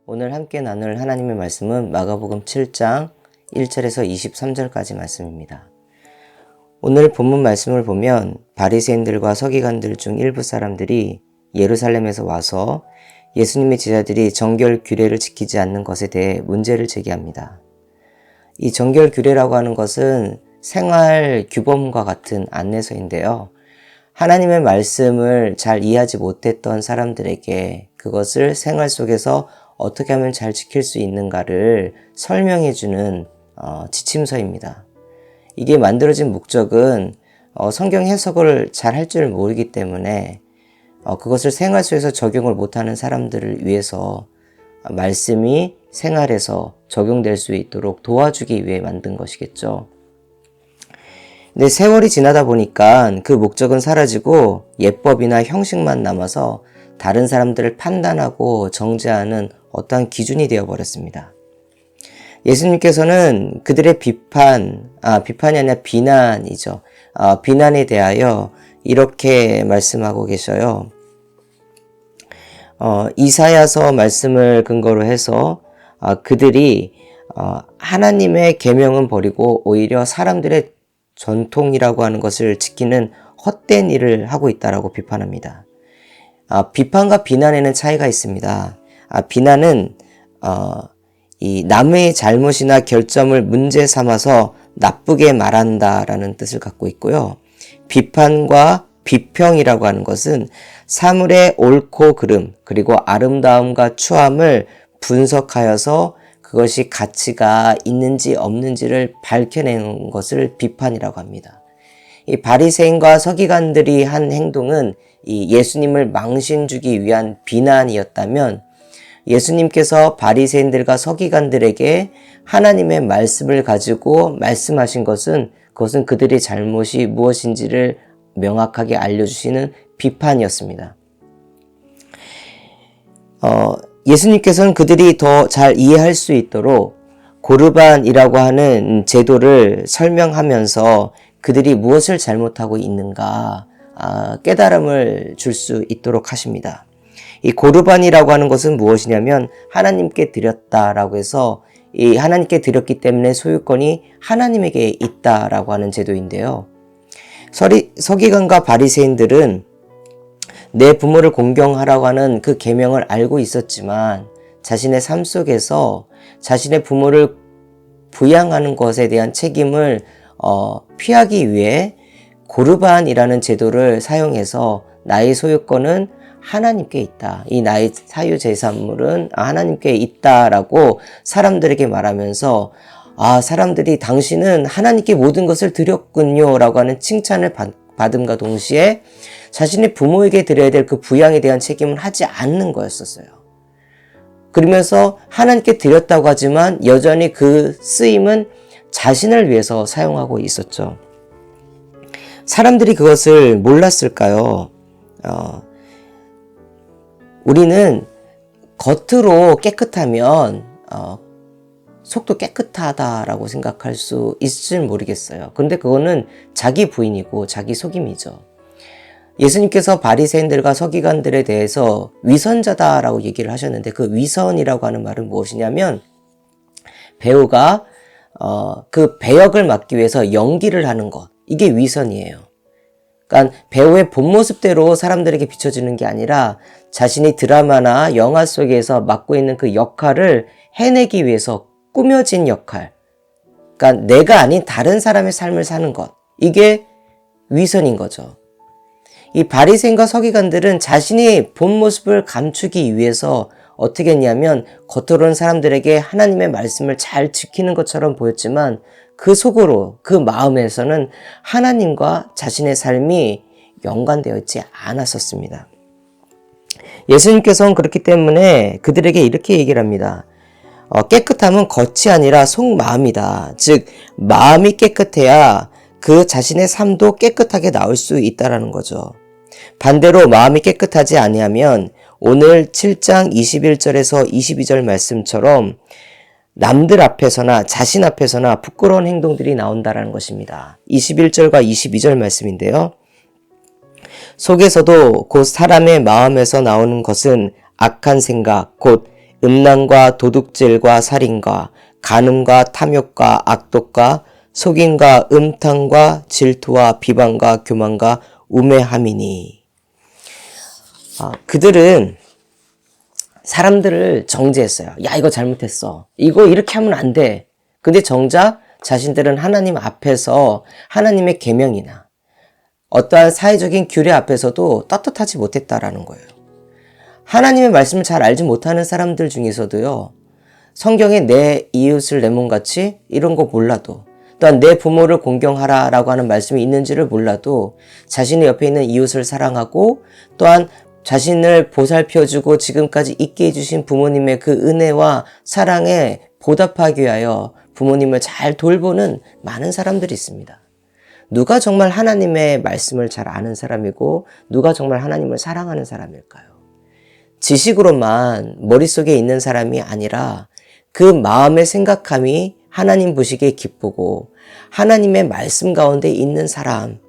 오늘 함께 나눌 하나님의 말씀은 마가복음 7장 1절에서 23절까지 말씀입니다. 오늘 본문 말씀을 보면 바리새인들과 서기관들 중 일부 사람들이 예루살렘에서 와서 예수님의 제자들이 정결 규례를 지키지 않는 것에 대해 문제를 제기합니다. 이 정결 규례라고 하는 것은 생활 규범과 같은 안내서인데요. 하나님의 말씀을 잘 이해하지 못했던 사람들에게 그것을 생활 속에서 어떻게 하면 잘 지킬 수 있는가를 설명해주는 지침서입니다. 이게 만들어진 목적은 성경 해석을 잘 할 줄 모르기 때문에 그것을 생활 속에서 적용을 못하는 사람들을 위해서 말씀이 생활에서 적용될 수 있도록 도와주기 위해 만든 것이겠죠. 근데 세월이 지나다 보니까 그 목적은 사라지고 예법이나 형식만 남아서 다른 사람들을 판단하고 정죄하는 어떠한 기준이 되어버렸습니다. 예수님께서는 그들의 비판이 아니라 비난이죠. 비난에 대하여 이렇게 말씀하고 계셔요. 이사야서 말씀을 근거로 해서 그들이 하나님의 계명은 버리고 오히려 사람들의 전통이라고 하는 것을 지키는 헛된 일을 하고 있다라고 비판합니다. 비판과 비난에는 차이가 있습니다. 비난은 이 남의 잘못이나 결점을 문제 삼아서 나쁘게 말한다라는 뜻을 갖고 있고요. 비판과 비평이라고 하는 것은 사물의 옳고 그름 그리고 아름다움과 추함을 분석하여서 그것이 가치가 있는지 없는지를 밝혀내는 것을 비판이라고 합니다. 이 바리새인과 서기관들이 한 행동은 이 예수님을 망신주기 위한 비난이었다면 예수님께서 바리새인들과 서기관들에게 하나님의 말씀을 가지고 말씀하신 것은 그것은 그들의 잘못이 무엇인지를 명확하게 알려주시는 비판이었습니다. 예수님께서는 그들이 더 잘 이해할 수 있도록 고르반이라고 하는 제도를 설명하면서 그들이 무엇을 잘못하고 있는가 깨달음을 줄 수 있도록 하십니다. 이 고르반이라고 하는 것은 무엇이냐면 하나님께 드렸다라고 해서 이 하나님께 드렸기 때문에 소유권이 하나님에게 있다라고 하는 제도인데요. 서기관과 바리새인들은 내 부모를 공경하라고 하는 그 계명을 알고 있었지만 자신의 삶 속에서 자신의 부모를 부양하는 것에 대한 책임을 피하기 위해 고르반이라는 제도를 사용해서 나의 소유권은 하나님께 있다. 이 나의 사유 재산물은 하나님께 있다라고 사람들에게 말하면서 사람들이 당신은 하나님께 모든 것을 드렸군요 라고 하는 칭찬을 받음과 동시에 자신의 부모에게 드려야 될 그 부양에 대한 책임을 하지 않는 거였었어요. 그러면서 하나님께 드렸다고 하지만 여전히 그 쓰임은 자신을 위해서 사용하고 있었죠. 사람들이 그것을 몰랐을까요? 우리는 겉으로 깨끗하면 속도 깨끗하다라고 생각할 수 있을지 모르겠어요. 근데 그거는 자기 부인이고 자기 속임이죠. 예수님께서 바리새인들과 서기관들에 대해서 위선자다라고 얘기를 하셨는데 그 위선이라고 하는 말은 무엇이냐면 배우가 그 배역을 맡기 위해서 연기를 하는 것, 이게 위선이에요. 그러니까 배우의 본 모습대로 사람들에게 비춰지는 게 아니라 자신이 드라마나 영화 속에서 맡고 있는 그 역할을 해내기 위해서 꾸며진 역할, 그러니까 내가 아닌 다른 사람의 삶을 사는 것, 이게 위선인 거죠. 이 바리새인과 서기관들은 자신이 본 모습을 감추기 위해서 어떻게 했냐면 겉으로는 사람들에게 하나님의 말씀을 잘 지키는 것처럼 보였지만 그 속으로 그 마음에서는 하나님과 자신의 삶이 연관되어 있지 않았었습니다. 예수님께서는 그렇기 때문에 그들에게 이렇게 얘기를 합니다. 깨끗함은 겉이 아니라 속마음이다. 즉 마음이 깨끗해야 그 자신의 삶도 깨끗하게 나올 수 있다는 거죠. 반대로 마음이 깨끗하지 아니하면 오늘 7장 21절에서 22절 말씀처럼 남들 앞에서나 자신 앞에서나 부끄러운 행동들이 나온다는 것입니다. 21절과 22절 말씀인데요. 속에서도 곧 사람의 마음에서 나오는 것은 악한 생각, 곧 음란과 도둑질과 살인과 간음과 탐욕과 악독과 속임과 음탕과 질투와 비방과 교만과 우매함이니. 그들은 사람들을 정죄했어요. 야, 이거 잘못했어. 이거 이렇게 하면 안 돼. 근데 정작 자신들은 하나님 앞에서 하나님의 계명이나 어떠한 사회적인 규례 앞에서도 떳떳하지 못했다라는 거예요. 하나님의 말씀을 잘 알지 못하는 사람들 중에서도요, 성경에 내 이웃을 내 몸같이 이런 거 몰라도, 또한 내 부모를 공경하라라고 하는 말씀이 있는지를 몰라도 자신의 옆에 있는 이웃을 사랑하고, 또한 자신을 보살펴주고 지금까지 있게 해주신 부모님의 그 은혜와 사랑에 보답하기 위하여 부모님을 잘 돌보는 많은 사람들이 있습니다. 누가 정말 하나님의 말씀을 잘 아는 사람이고 누가 정말 하나님을 사랑하는 사람일까요? 지식으로만 머릿속에 있는 사람이 아니라 그 마음의 생각함이 하나님 보시기에 기쁘고 하나님의 말씀 가운데 있는 사람,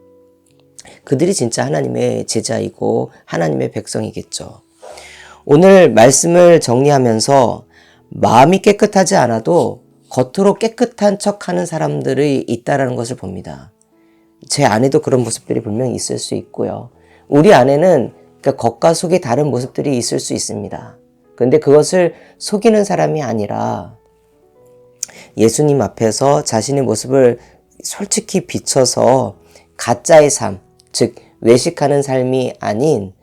그들이 진짜 하나님의 제자이고 하나님의 백성이겠죠. 오늘 말씀을 정리하면서 마음이 깨끗하지 않아도 겉으로 깨끗한 척하는 사람들이 있다는 것을 봅니다. 제 안에도 그런 모습들이 분명히 있을 수 있고요. 우리 안에는 겉과 속이 다른 모습들이 있을 수 있습니다. 그런데 그것을 속이는 사람이 아니라 예수님 앞에서 자신의 모습을 솔직히 비춰서 가짜의 삶, 즉 외식하는 삶이 아닌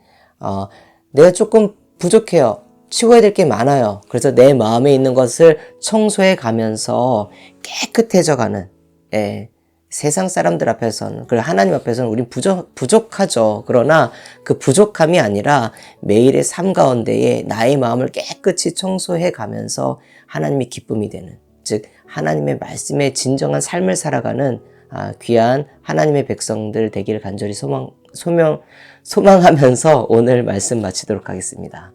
내가 조금 부족해요. 치워야 될 게 많아요. 그래서 내 마음에 있는 것을 청소해 가면서 깨끗해져가는, 세상 사람들 앞에서는, 그리고 하나님 앞에서는 우린 부족하죠. 그러나 그 부족함이 아니라 매일의 삶 가운데에 나의 마음을 깨끗이 청소해 가면서 하나님의 기쁨이 되는, 즉 하나님의 말씀에 진정한 삶을 살아가는 귀한 하나님의 백성들 되기를 간절히 소망하면서 오늘 말씀 마치도록 하겠습니다.